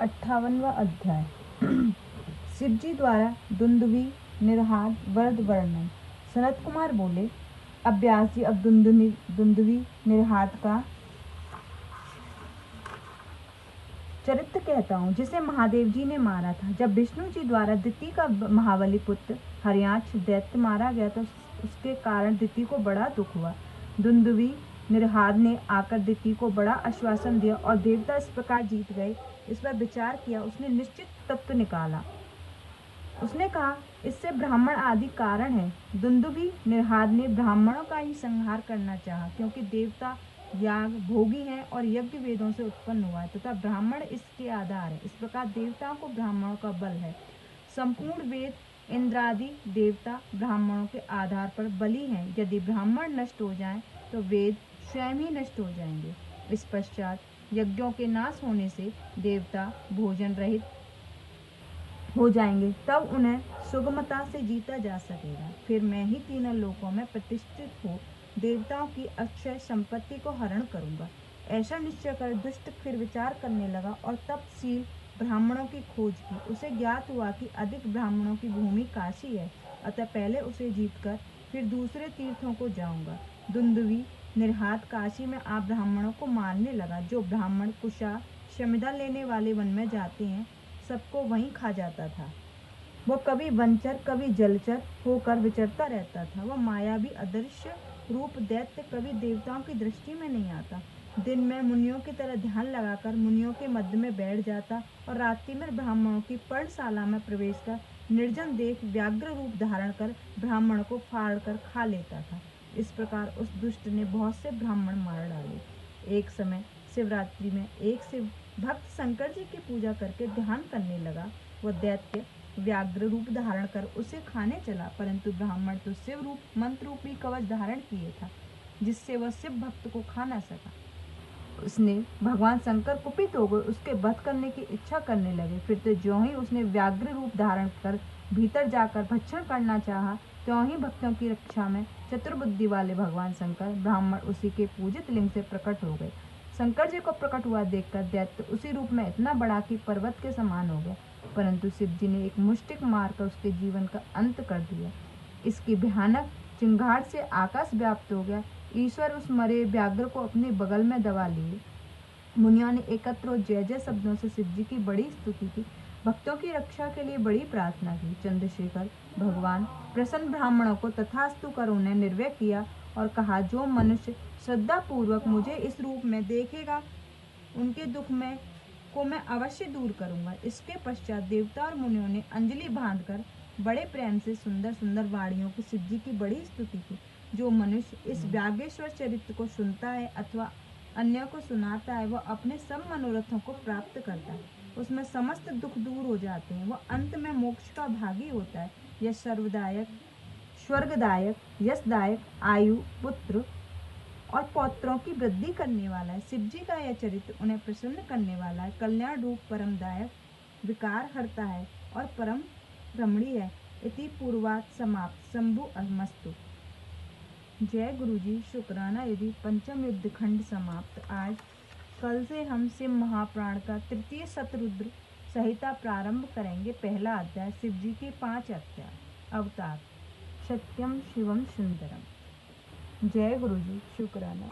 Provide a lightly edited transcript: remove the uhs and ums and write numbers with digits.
58वां अध्याय। शिवजी द्वारा दुंदुभी निर्हाद वरद वर्णन। सनत कुमार बोले, अब व्यास जी अब दुंदुभी निर्हाद का चरित्र कहता हूँ, जिसे महादेव जी ने मारा था। जब विष्णु जी द्वारा दिति का महाबली पुत्र हरियांश दैत्य मारा गया तो उसके कारण दिति को बड़ा दुख हुआ। दुंदुभी निर्हाद ने आकर दिति को बड़ा आश्वासन दिया और देवता इस प्रकार जीत गए, इस पर विचार किया। उसने निश्चित तत्व निकाला। उसने कहा, इससे ब्राह्मण आदि कारण है। दुंदुभी निर्हाद ने ब्राह्मणों का ही संहार करना चाहा, क्योंकि देवता याग भोगी हैं और यज्ञ वेदों से उत्पन्न हुआ है तथा ब्राह्मण इसके आधार है। इस प्रकार देवताओं को ब्राह्मणों का बल है। संपूर्ण वेद इंद्रादि देवता ब्राह्मणों के आधार पर बली हैं। यदि ब्राह्मण नष्ट हो जाएं तो वेद स्वयं ही नष्ट हो जाएंगे। इस पश्चात यज्ञों के नाश होने से देवता भोजन रहित हो जाएंगे, तब उन्हें सुगमता से जीता जा सकेगा। फिर मैं ही तीनों लोकों में प्रतिष्ठित हो देवताओं की अक्षय संपत्ति को हरण करूंगा। ऐसा निश्चय कर दुष्ट फिर विचार करने लगा और तपशील ब्राह्मणों की खोज की। उसे ज्ञात हुआ कि अधिक ब्राह्मणों की भूमि काशी है, अतः पहले उसे जीतकर फिर दूसरे तीर्थों को जाऊंगा। दुंदुभी निर्हाद काशी में आप ब्राह्मणों को मारने लगा। जो ब्राह्मण कुशा शमिदा लेने वाले वन में जाते हैं, सबको वहीं खा जाता था। वो कभी वनचर कभी जलचर होकर विचरता रहता था। वह मायावी अदृश्य रूप दैत्य कभी देवताओं की दृष्टि में नहीं आता। दिन में मुनियों की तरह ध्यान लगाकर मुनियों के मध्य में बैठ जाता और रात्रि में ब्राह्मणों की पर्णशाला में प्रवेश कर निर्जन देख व्याघ्र रूप धारण कर ब्राह्मण को फाड़ कर खा लेता था। इस प्रकार उस दुष्ट ने बहुत से ब्राह्मण मार डाले। एक समय शिवरात्रि में एक शिव भक्त शंकर जी की पूजा करके ध्यान करने लगा। वह दैत्य व्याघ्र रूप धारण कर उसे खाने चला, परंतु ब्राह्मण तो शिव रूप मंत्र रूपी कवच धारण किए था, जिससे वह शिव भक्त को खा न सका। उसने भगवान शंकर कुपित हो गए, उसके वध करने की इच्छा करने लगे। फिर तो ज्यों ही उसने व्याघ्र रूप धारण कर भीतर जाकर भक्षण करना चाहा, त्यों ही भक्तों की रक्षा में चतुर्बुद्धि वाले भगवान शंकर ब्राह्मण उसी के पूजित लिंग से प्रकट हो गए। शंकर जी को प्रकट हुआ देखकर दैत्य उसी रूप में इतना बड़ा कि पर्वत के समान हो गया, परंतु शिव जी ने एक मुष्टिक मारकर उसके जीवन का अंत कर दिया। इसकी भयानक चिंगार से आकाश व्याप्त हो गया। ईश्वर उस मरे व्याघ्र को अपने बगल में दबा लिए। मुनियों ने एकत्र जय जय शब्दों से शिव जी की बड़ी स्तुति की, भक्तों की रक्षा के लिए बड़ी प्रार्थना की। चंद्रशेखर भगवान प्रसन्न ब्राह्मणों को तथास्तु कर उन्हें निर्भय किया और कहा, जो मनुष्य श्रद्धा पूर्वक मुझे इस रूप में देखेगा, उनके दुख में को मैं अवश्य दूर करूंगा। इसके पश्चात देवता और मुनियों ने अंजलि बांधकर बड़े प्रेम से सुंदर सुंदर वाणियों की शिव जी की बड़ी स्तुति की। जो मनुष्य इस व्याघ्रेश्वर चरित्र को सुनता है अथवा अन्य को सुनाता है, वह अपने सब मनोरथों को प्राप्त करता है। उसमें समस्त दुख दूर हो जाते हैं। वह अंत में मोक्ष का भागी होता है। यह सर्वदायक स्वर्गदायक यशदायक आयु पुत्र और पौत्रों की वृद्धि करने वाला है। शिव जी का यह चरित्र उन्हें प्रसन्न करने वाला है। कल्याण रूप परमदायक, विकार हरता है और परम रमणीय है। इति पूर्वात् समाप्त। शंभु अमस्तु। जय गुरुजी। शुक्राना। यदि पंचम युद्ध खंड समाप्त। आज कल से हम शिव महाप्राण का तृतीय शतरुद्र संहिता प्रारंभ करेंगे। पहला अध्याय शिव जी के 5 अवतार। सत्यम शिवम सुंदरम। जय गुरुजी। शुक्राना।